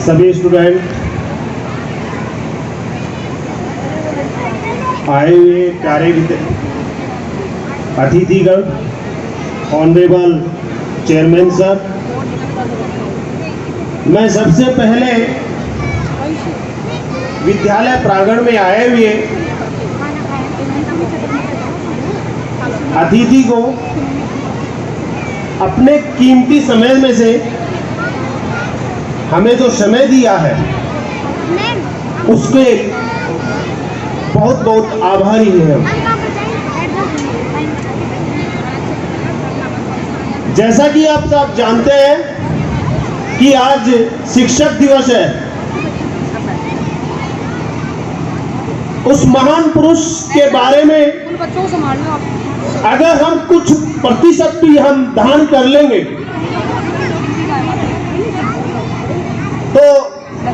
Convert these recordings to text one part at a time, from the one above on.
सभी स्टूडेंट, आए हुए प्यारे अतिथिगण, ऑनरेबल चेयरमैन सर, मैं सबसे पहले विद्यालय प्रांगण में आए हुए अतिथि को अपने कीमती समय में से हमें जो समय दिया है उसके बहुत बहुत आभारी हैं हम। जैसा कि आप सब जानते हैं कि आज शिक्षक दिवस है। उस महान पुरुष के बारे में अगर हम कुछ प्रतिशत भी हम दान कर लेंगे तो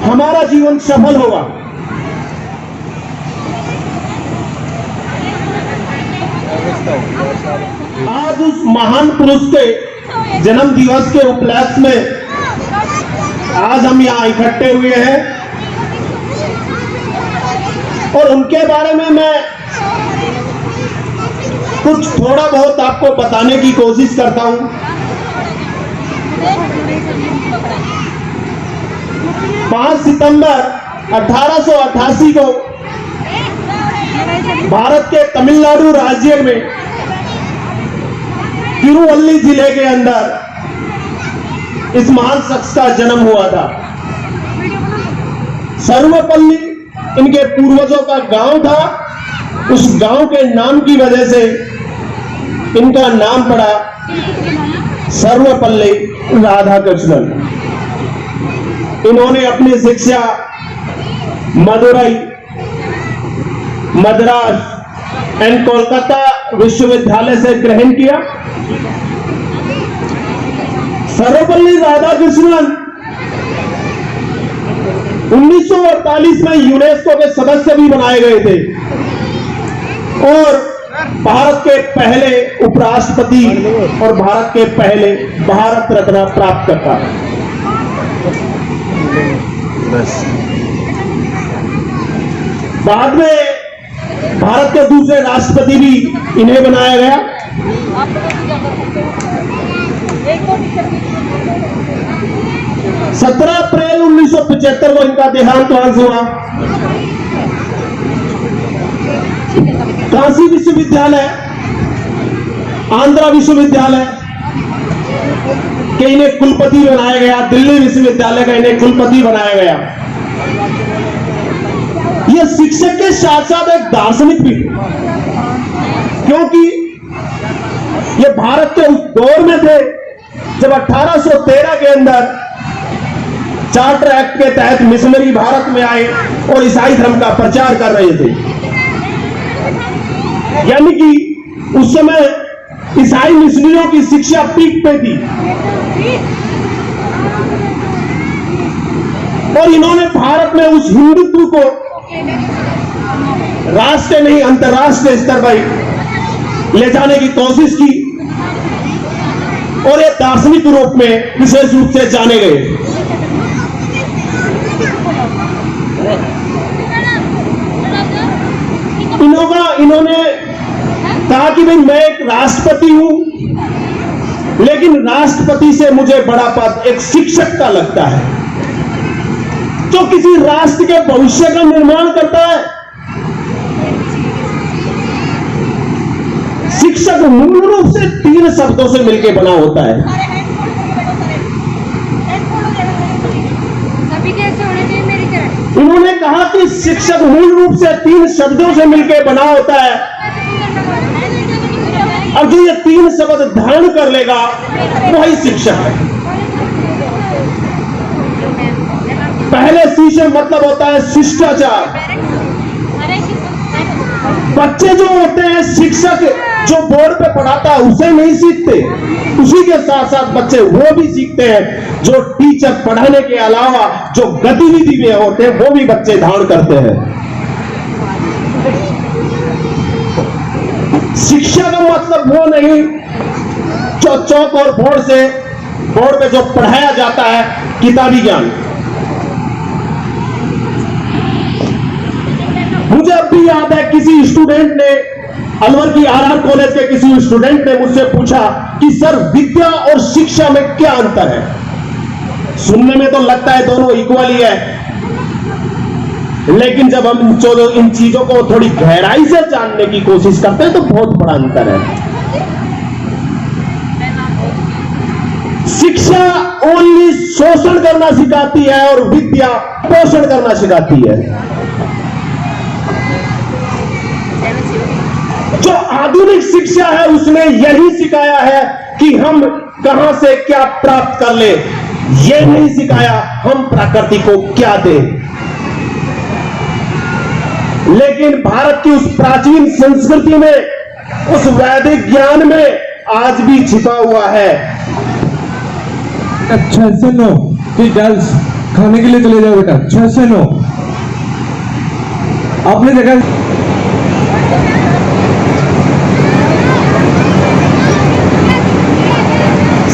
हमारा जीवन सफल होगा। आज उस महान पुरुष के जन्म दिवस के उपलक्ष्य में आज हम यहाँ इकट्ठे हुए हैं और उनके बारे में मैं कुछ थोड़ा बहुत आपको बताने की कोशिश करता हूं। 5 सितंबर 1888 को भारत के तमिलनाडु राज्य में तिरुवल्ली जिले के अंदर इस महान शख्स का जन्म हुआ था। सर्वपल्ली इनके पूर्वजों का गांव था। उस गांव के नाम की वजह से इनका नाम पड़ा सर्वपल्ली राधाकृष्णन। इन्होंने अपनी शिक्षा मदुरई, मद्रास एंड कोलकाता विश्वविद्यालय से ग्रहण किया। सर्वपल्ली राधाकृष्णन 1948 में यूनेस्को के सदस्य भी बनाए गए थे और भारत के पहले उपराष्ट्रपति और भारत के पहले भारत रत्न प्राप्त करता। बाद में भारत के दूसरे राष्ट्रपति भी इन्हें बनाया गया। 17 अप्रैल 1975 को इनका देहांत हुआ। काशी विश्वविद्यालय, आंध्रा विश्वविद्यालय के इन्हें कुलपति बनाया गया। दिल्ली विश्वविद्यालय का इन्हें कुलपति बनाया गया। ये शिक्षक के साथ साथ एक दार्शनिक भी, क्योंकि ये भारत के उस दौर में थे जब 1813 के अंदर चार्टर एक्ट के तहत मिशनरी भारत में आए और ईसाई धर्म का प्रचार कर रहे थे। यानी कि उस समय ईसाई मिशनरियों की शिक्षा पीक पे थी और इन्होंने भारत में उस हिंदुत्व को राष्ट्रीय नहीं अंतर्राष्ट्रीय स्तर पर ले जाने की कोशिश की और एक दार्शनिक रूप में विशेष रूप से जाने गए। इन्होंने कहा कि भाई मैं एक राष्ट्रपति हूं, लेकिन राष्ट्रपति से मुझे बड़ा पद एक शिक्षक का लगता है जो किसी राष्ट्र के भविष्य का निर्माण करता है। शिक्षक मूल रूप से 3 शब्दों से मिलकर बना होता है। उन्होंने कहा कि शिक्षक मूल रूप से 3 शब्दों से मिलकर बना होता है और जो ये 3 शब्द धारण कर लेगा वही शिक्षक है। पहले सी से मतलब होता है शिष्टाचार। बच्चे जो होते हैं, शिक्षक जो बोर्ड पे पढ़ाता है उसे नहीं सीखते, उसी के साथ साथ बच्चे वो भी सीखते हैं जो टीचर पढ़ाने के अलावा जो गतिविधि में होते हैं वो भी बच्चे धारण करते हैं। शिक्षा का मतलब वो नहीं जो चौक और बोर्ड पे जो पढ़ाया जाता है किताबी ज्ञान। याद है किसी स्टूडेंट ने, अलवर की आरआर कॉलेज के किसी स्टूडेंट ने मुझसे पूछा कि सर विद्या और शिक्षा में क्या अंतर है। सुनने में तो लगता है दोनों इक्वल ही है, लेकिन जब हम इन चीजों को थोड़ी गहराई से जानने की कोशिश करते हैं तो बहुत बड़ा अंतर है। शिक्षा ओनली शोषण करना सिखाती है और विद्या पोषण करना सिखाती है। जो आधुनिक शिक्षा है उसने यही सिखाया है कि हम कहां से क्या प्राप्त कर ले, यह नहीं सिखाया हम प्रकृति को क्या दें। लेकिन भारत की उस प्राचीन संस्कृति में, उस वैदिक ज्ञान में आज भी छिपा हुआ है। अच्छा से नो कि गर्ल्स खाने के लिए चले जाओ बेटा, अच्छा से नो। आपने देखा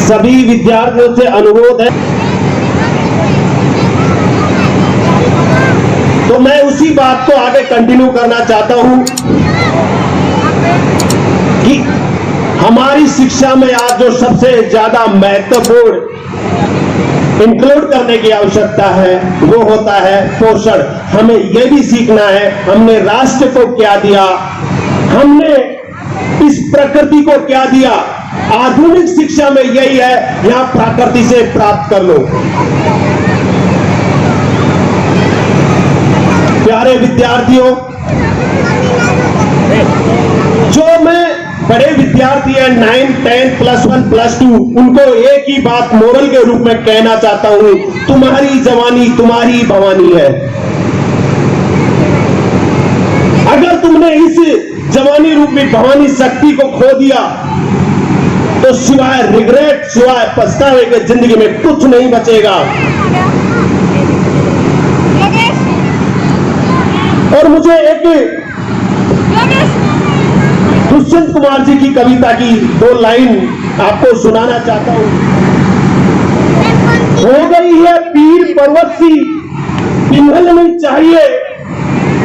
सभी विद्यार्थियों से अनुरोध है, तो मैं उसी बात को आगे कंटिन्यू करना चाहता हूं कि हमारी शिक्षा में आज जो सबसे ज्यादा महत्वपूर्ण इंक्लूड करने की आवश्यकता है वो होता है पोषण। हमें यह भी सीखना है हमने राष्ट्र को क्या दिया, हमने इस प्रकृति को क्या दिया। आधुनिक शिक्षा में यही है, यहां प्रकृति से प्राप्त कर लो। प्यारे विद्यार्थियों, जो मैं बड़े विद्यार्थी हैं 9, 10, +1, +2, उनको एक ही बात मोरल के रूप में कहना चाहता हूं, तुम्हारी जवानी तुम्हारी भवानी है। अगर तुमने इस जवानी रूपी भवानी शक्ति को खो दिया तो सिवाय रिग्रेट, सिवाय पछतावे के जिंदगी में कुछ नहीं बचेगा। और मुझे एक दुष्यंत कुमार जी की कविता की 2 लाइन आपको सुनाना चाहता हूं। हो गई है पीर पर्वत सी, पिघलनी चाहिए,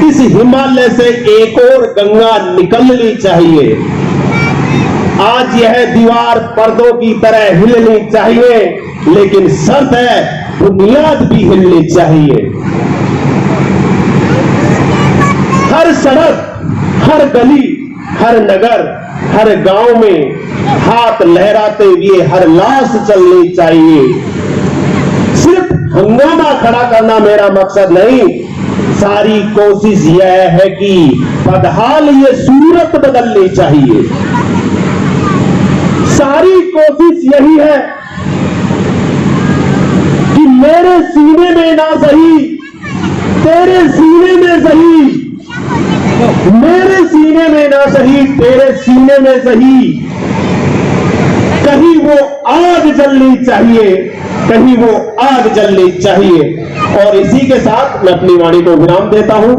इस हिमालय से एक और गंगा निकलनी चाहिए। आज यह दीवार पर्दों की तरह हिलनी चाहिए, लेकिन शर्त है बुनियाद भी हिलनी चाहिए। हर सड़क, हर गली, हर नगर, हर गांव में हाथ लहराते हुए हर लाश चलनी चाहिए। सिर्फ हंगामा खड़ा करना मेरा मकसद नहीं, सारी कोशिश यह है कि बदहाल ये सूरत बदलनी चाहिए। सारी कोशिश यही है कि मेरे सीने में ना सही, तेरे सीने में सही, मेरे सीने में ना सही, तेरे सीने में सही, कहीं वो आग जलनी चाहिए, कहीं वो आग जलनी चाहिए। और इसी के साथ मैं अपनी वाणी को विराम देता हूं।